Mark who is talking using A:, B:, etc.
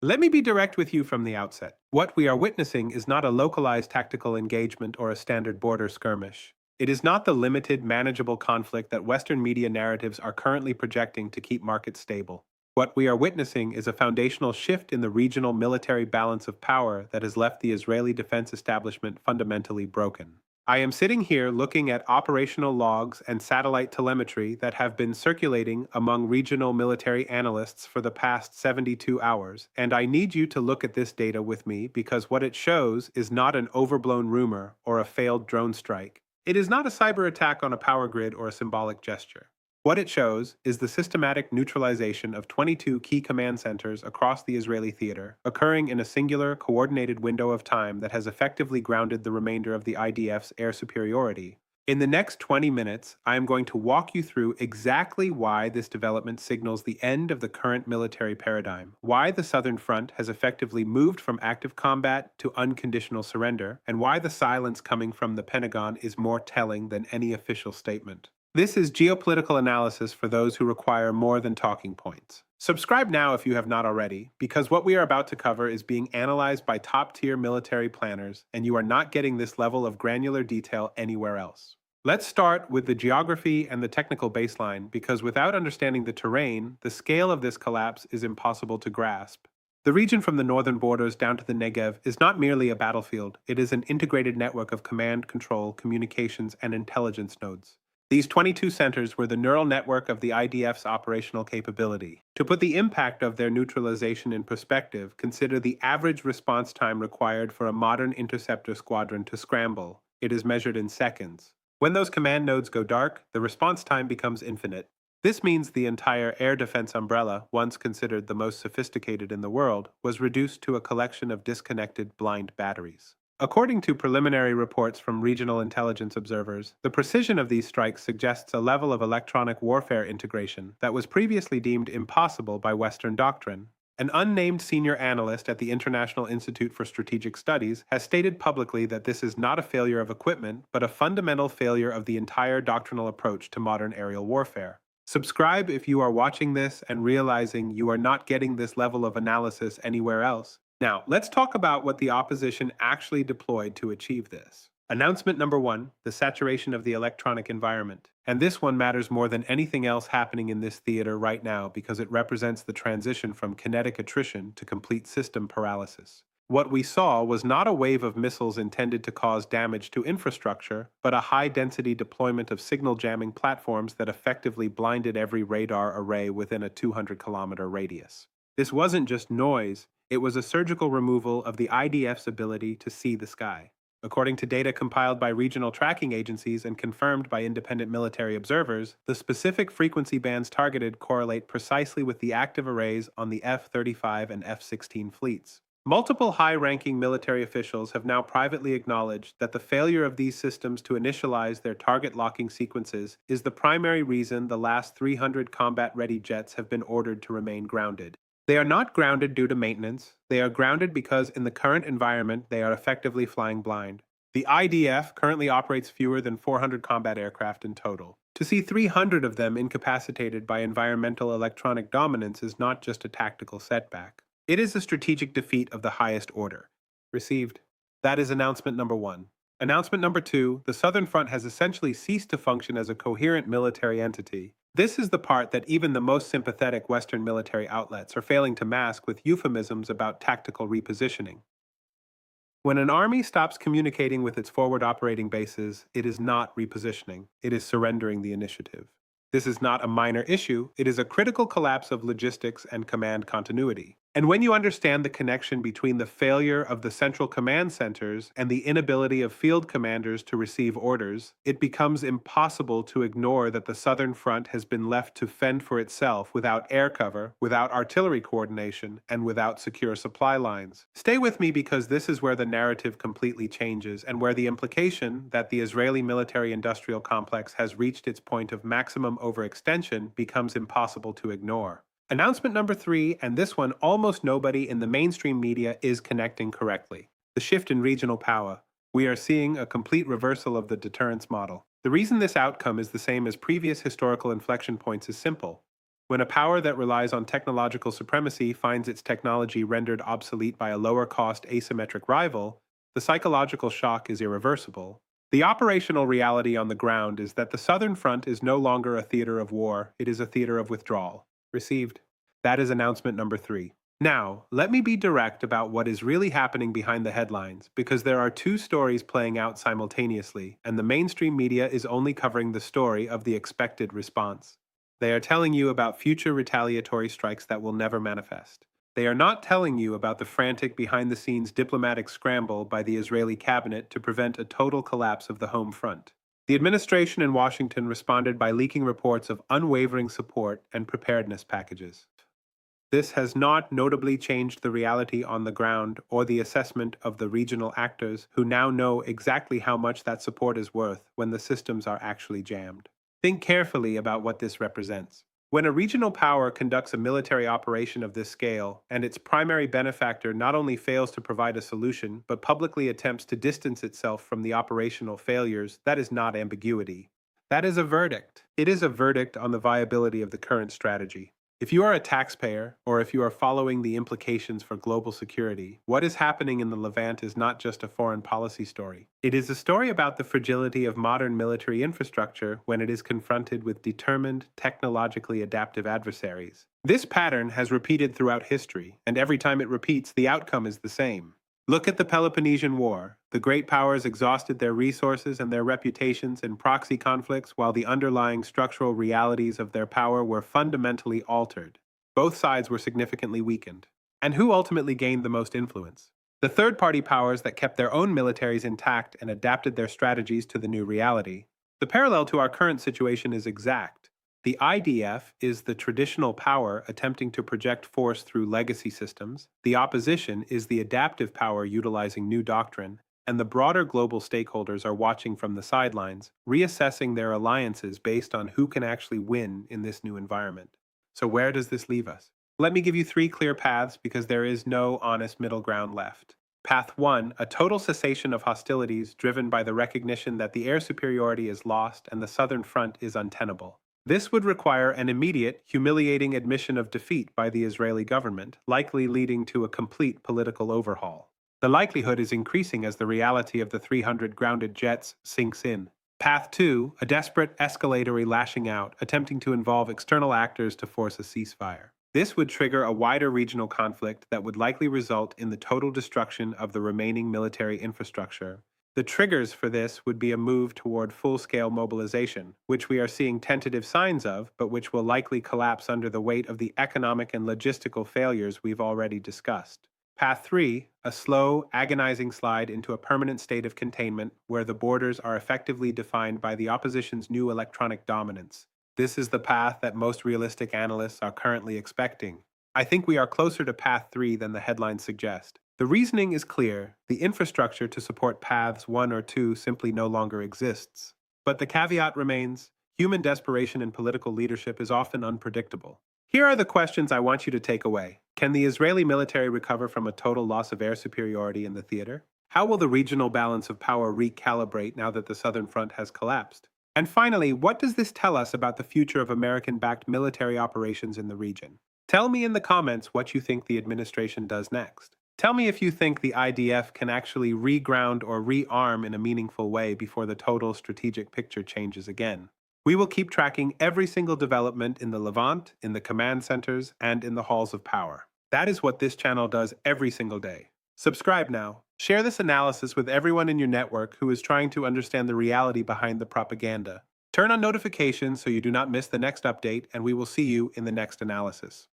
A: Let me be direct with you from the outset. What we are witnessing is not a localized tactical engagement or a standard border skirmish. It is not the limited, manageable conflict that Western media narratives are currently projecting to keep markets stable. What we are witnessing is a foundational shift in the regional military balance of power that has left the Israeli defense establishment fundamentally broken. I am sitting here looking at operational logs and satellite telemetry that have been circulating among regional military analysts for the past 72 hours, and I need you to look at this data with me because what it shows is not an overblown rumor or a failed drone strike. It is not a cyber attack on a power grid or a symbolic gesture. What it shows is the systematic neutralization of 22 key command centers across the Israeli theater, occurring in a singular, coordinated window of time that has effectively grounded the remainder of the IDF's air superiority. In the next 20 minutes, I am going to walk you through exactly why this development signals the end of the current military paradigm, why the Southern Front has effectively moved from active combat to unconditional surrender, and why the silence coming from the Pentagon is more telling than any official statement. This is geopolitical analysis for those who require more than talking points. Subscribe now if you have not already, because what we are about to cover is being analyzed by top-tier military planners, and you are not getting this level of granular detail anywhere else. Let's start with the geography and the technical baseline, because without understanding the terrain, the scale of this collapse is impossible to grasp. The region from the northern borders down to the Negev is not merely a battlefield, it is an integrated network of command, control, communications, and intelligence nodes. These 22 centers were the neural network of the IDF's operational capability. To put the impact of their neutralization in perspective, consider the average response time required for a modern interceptor squadron to scramble. It is measured in seconds. When those command nodes go dark, the response time becomes infinite. This means the entire air defense umbrella, once considered the most sophisticated in the world, was reduced to a collection of disconnected blind batteries. According to preliminary reports from regional intelligence observers, the precision of these strikes suggests a level of electronic warfare integration that was previously deemed impossible by Western doctrine. An unnamed senior analyst at the International Institute for Strategic Studies has stated publicly that this is not a failure of equipment, but a fundamental failure of the entire doctrinal approach to modern aerial warfare. Subscribe if you are watching this and realizing you are not getting this level of analysis anywhere else. Now, let's talk about what the opposition actually deployed to achieve this. Announcement number one, the saturation of the electronic environment. And this one matters more than anything else happening in this theater right now because it represents the transition from kinetic attrition to complete system paralysis. What we saw was not a wave of missiles intended to cause damage to infrastructure, but a high-density deployment of signal jamming platforms that effectively blinded every radar array within a 200-kilometer radius. This wasn't just noise, it was a surgical removal of the IDF's ability to see the sky. According to data compiled by regional tracking agencies and confirmed by independent military observers, the specific frequency bands targeted correlate precisely with the active arrays on the F-35 and F-16 fleets. Multiple high-ranking military officials have now privately acknowledged that the failure of these systems to initialize their target locking sequences is the primary reason the last 300 combat-ready jets have been ordered to remain grounded. They are not grounded due to maintenance, they are grounded because in the current environment they are effectively flying blind. The IDF currently operates fewer than 400 combat aircraft in total. To see 300 of them incapacitated by environmental electronic dominance is not just a tactical setback. It is a strategic defeat of the highest order. Received. That is announcement number one. Announcement number two, the Southern Front has essentially ceased to function as a coherent military entity. This is the part that even the most sympathetic Western military outlets are failing to mask with euphemisms about tactical repositioning. When an army stops communicating with its forward operating bases, it is not repositioning, it is surrendering the initiative. This is not a minor issue, it is a critical collapse of logistics and command continuity. And when you understand the connection between the failure of the central command centers and the inability of field commanders to receive orders, it becomes impossible to ignore that the Southern Front has been left to fend for itself without air cover, without artillery coordination, and without secure supply lines. Stay with me because this is where the narrative completely changes and where the implication that the Israeli military-industrial complex has reached its point of maximum overextension becomes impossible to ignore. Announcement number three, and this one almost nobody in the mainstream media is connecting correctly. The shift in regional power. We are seeing a complete reversal of the deterrence model. The reason this outcome is the same as previous historical inflection points is simple. When a power that relies on technological supremacy finds its technology rendered obsolete by a lower-cost asymmetric rival, the psychological shock is irreversible. The operational reality on the ground is that the Southern Front is no longer a theater of war, it is a theater of withdrawal. Received. That is announcement number 3. Now, let me be direct about what is really happening behind the headlines, because there are two stories playing out simultaneously, and the mainstream media is only covering the story of the expected response. They are telling you about future retaliatory strikes that will never manifest. They are not telling you about the frantic behind-the-scenes diplomatic scramble by the Israeli cabinet to prevent a total collapse of the home front. The administration in Washington responded by leaking reports of unwavering support and preparedness packages. This has not notably changed the reality on the ground or the assessment of the regional actors who now know exactly how much that support is worth when the systems are actually jammed. Think carefully about what this represents. When a regional power conducts a military operation of this scale, and its primary benefactor not only fails to provide a solution, but publicly attempts to distance itself from the operational failures, that is not ambiguity. That is a verdict. It is a verdict on the viability of the current strategy. If you are a taxpayer, or if you are following the implications for global security, what is happening in the Levant is not just a foreign policy story. It is a story about the fragility of modern military infrastructure when it is confronted with determined, technologically adaptive adversaries. This pattern has repeated throughout history, and every time it repeats, the outcome is the same. Look at the Peloponnesian War. The great powers exhausted their resources and their reputations in proxy conflicts while the underlying structural realities of their power were fundamentally altered. Both sides were significantly weakened. And who ultimately gained the most influence? The third-party powers that kept their own militaries intact and adapted their strategies to the new reality. The parallel to our current situation is exact. The IDF is the traditional power attempting to project force through legacy systems, the opposition is the adaptive power utilizing new doctrine, and the broader global stakeholders are watching from the sidelines, reassessing their alliances based on who can actually win in this new environment. So where does this leave us? Let me give you 3 clear paths because there is no honest middle ground left. Path 1, a total cessation of hostilities driven by the recognition that the air superiority is lost and the Southern Front is untenable. This would require an immediate, humiliating admission of defeat by the Israeli government, likely leading to a complete political overhaul. The likelihood is increasing as the reality of the 300 grounded jets sinks in. Path 2, a desperate escalatory lashing out, attempting to involve external actors to force a ceasefire. This would trigger a wider regional conflict that would likely result in the total destruction of the remaining military infrastructure. The triggers for this would be a move toward full-scale mobilization, which we are seeing tentative signs of, but which will likely collapse under the weight of the economic and logistical failures we've already discussed. Path 3, a slow, agonizing slide into a permanent state of containment where the borders are effectively defined by the opposition's new electronic dominance. This is the path that most realistic analysts are currently expecting. I think we are closer to Path 3 than the headlines suggest. The reasoning is clear. The infrastructure to support paths 1 or 2 simply no longer exists. But the caveat remains, human desperation in political leadership is often unpredictable. Here are the questions I want you to take away. Can the Israeli military recover from a total loss of air superiority in the theater? How will the regional balance of power recalibrate now that the Southern Front has collapsed? And finally, what does this tell us about the future of American-backed military operations in the region? Tell me in the comments what you think the administration does next. Tell me if you think the IDF can actually reground or rearm in a meaningful way before the total strategic picture changes again. We will keep tracking every single development in the Levant, in the command centers, and in the halls of power. That is what this channel does every single day. Subscribe now. Share this analysis with everyone in your network who is trying to understand the reality behind the propaganda. Turn on notifications so you do not miss the next update, and we will see you in the next analysis.